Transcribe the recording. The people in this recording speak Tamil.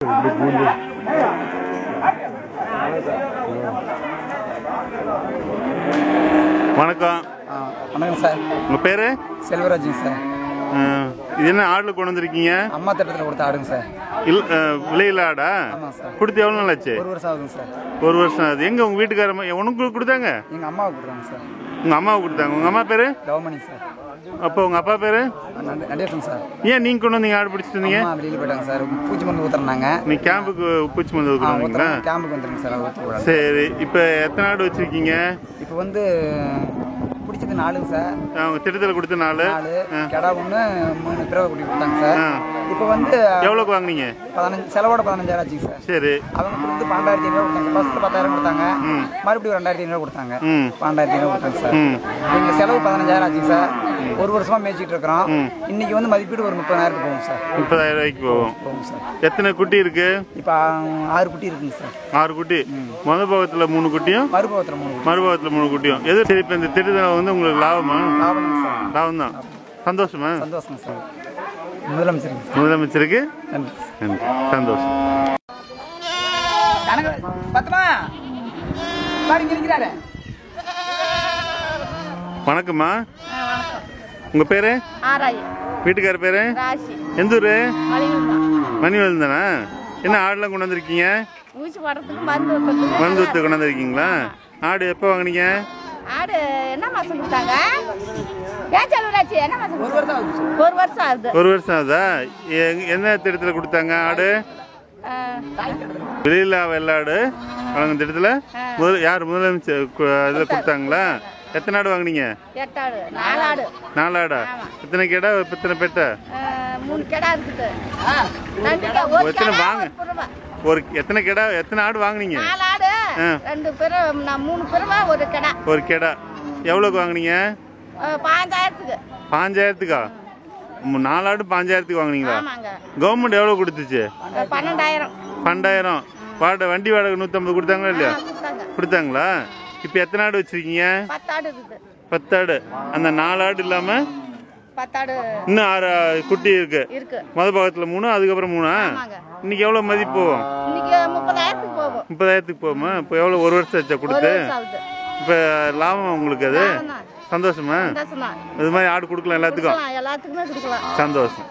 வணக்கம். வணக்கம் சார். உங்கள் பேர்? செல்வராஜுங்க சார். இது என்ன ஆடில் கொண்டு வந்திருக்கீங்க? அம்மா திட்டத்தில் கொடுத்த ஆடுங்க சார். விலையில் ஆடா? ஆமாம் சார். கொடுத்து எவ்வளோ நாள் ஆச்சு? 1 வருஷம் ஆகுதுங்க சார். 1 வருஷம் ஆகுது. எங்கே உங்கள் வீட்டுக்காரம்மா உனக்கு கொடுத்தாங்க? எங்கள் அம்மாவுக்கு கொடுத்தாங்க சார். உங்கள் அம்மாவுக்கு கொடுத்தாங்க. உங்கள் அம்மா பேர்? கவர்மணி சார். அப்போ உங்கள் அப்பா பேர்? நடேசன் சார். ஏன் நீங்கள் கொண்டு வந்தீங்க ஆடு பிடிச்சிட்டு இருந்தீங்க? வெளியில் போயிட்டாங்க சார். பூச்சி மருந்து ஊற்றுறாங்க. நீங்கள் கேம்புக்கு பூச்சி மருந்து ஊற்றுறாங்களா? கேம்புக்கு வந்துருங்க சார். சரி, இப்போ எத்தனை ஆடு வச்சுருக்கீங்க? இப்போ வந்து பிடிச்சது 4ங்க சார். அவங்க திட்டத்தில் கொடுத்த 4 கடா 1 3 பிறவை குட்டி கொடுத்தாங்க சார். இப்போ வந்து எவ்வளோக்கு வாங்கினீங்க? 15 செலவோட 15,000 ஆச்சுங்க சார். சரி. அவங்க கொடுத்து 12,500 கொடுத்தாங்க. ஃபர்ஸ்ட் 10,000 கொடுத்தாங்க. மறுபடியும் 2,500 கொடுத்தாங்க. 12,500 கொடுத்தாங்க சார். எங்கள் செலவு 15,000 ஆச்சுங்க சார். 1 வருஷமா மேய்ச்சிட்டு இருக்கிறோம். இன்னைக்கு வந்து மதிப்பீடு ஒரு 30,000 போகும் சார். 30,000 ரூபாய்க்கு போகும் சார். எத்தனை குட்டி இருக்கு? இப்போ 6 குட்டி இருக்குங்க சார். 6 குட்டி. முதல் பாகத்தில் 3 குட்டியும் மறுபாகத்தில் 3 குட்டியும். எது சரி? இப்போ இந்த திட்டத்தில் வந்து உங்களுக்கு லாபமா? லாபம் சார். லாபம் தான். சந்தோஷமா? சந்தோஷம் சார். முதலமைச்சருக்கு நன்றி. சந்தோஷம். வணக்கம்மா. உங்க பேரு? வீட்டுக்கார பேரு? எந்த ஊரு? மணிவல் தானா? என்ன ஆடுலாம் கொண்டு வந்திருக்கீங்க? மருந்து ஊத்து கொண்டு வந்திருக்கீங்களா? ஆடு எப்போ வாங்கினீங்க? ஆடு என்ன மாசம் கொடுத்தாங்க? ஏன் செலவராச்சு? என்ன மாசம்? 1 வருஷம் ஆகுது. 1 வருஷம் ஆகுதா? என்ன திட்டத்தில் கொடுத்தாங்க ஆடு? வெளியில வெள்ளாடு வழங்கும் திட்டத்தில் யார் முதலமைச்சர் இதில் கொடுத்தாங்களா? எத்தனை ஆடு வாங்கினீங்க? 8 ஆடு. 4 ஆடு. 4 ஆடா? எத்தனை கெடா எத்தனை பெட்டை? 3 கெடா இருக்குது. எத்தனை வாங்க எத்தனை கெடா எத்தனை ஆடு வாங்கினீங்க? 4 ஆடு. 2 பேர் 3 பேருமா ஒரு கெடா. ஒரு கெடா எவ்வளோக்கு வாங்கினீங்க? 5,000க்கு. 5,000க்கா? 4 ஆடு 5,000க்கு வாங்கினீங்களா? கவர்மெண்ட் எவ்வளோ கொடுத்துச்சு? 12,000. வண்டி வாடகை 150 கொடுத்தாங்களா இல்லையா? கொடுத்தாங்களா? இப்போ எத்தனை ஆடு வச்சிருக்கீங்க? 10 ஆடு இருக்குது. 10 ஆடு. அந்த 4 ஆடு இல்லாம 10 ஆடு இன்னும் 6 குட்டி இருக்கு. முதல் பாகத்துல 3, அதுக்கப்புறம் 3. இன்னைக்கு எவ்வளவு மதிப்பு போகும்? இன்னைக்கு 30,000க்கு போகும். 30,000க்கு போகுமா? இப்போ எவ்வளவு 1 வருஷம் ஆச்சா கொடுத்து? இப்போ லாபம் உங்களுக்கு? அது சந்தோஷமா? இது மாதிரி ஆடு கொடுக்கலாம் எல்லாத்துக்கும்? எல்லாத்துக்குமே கொடுக்கலாம். சந்தோஷம்.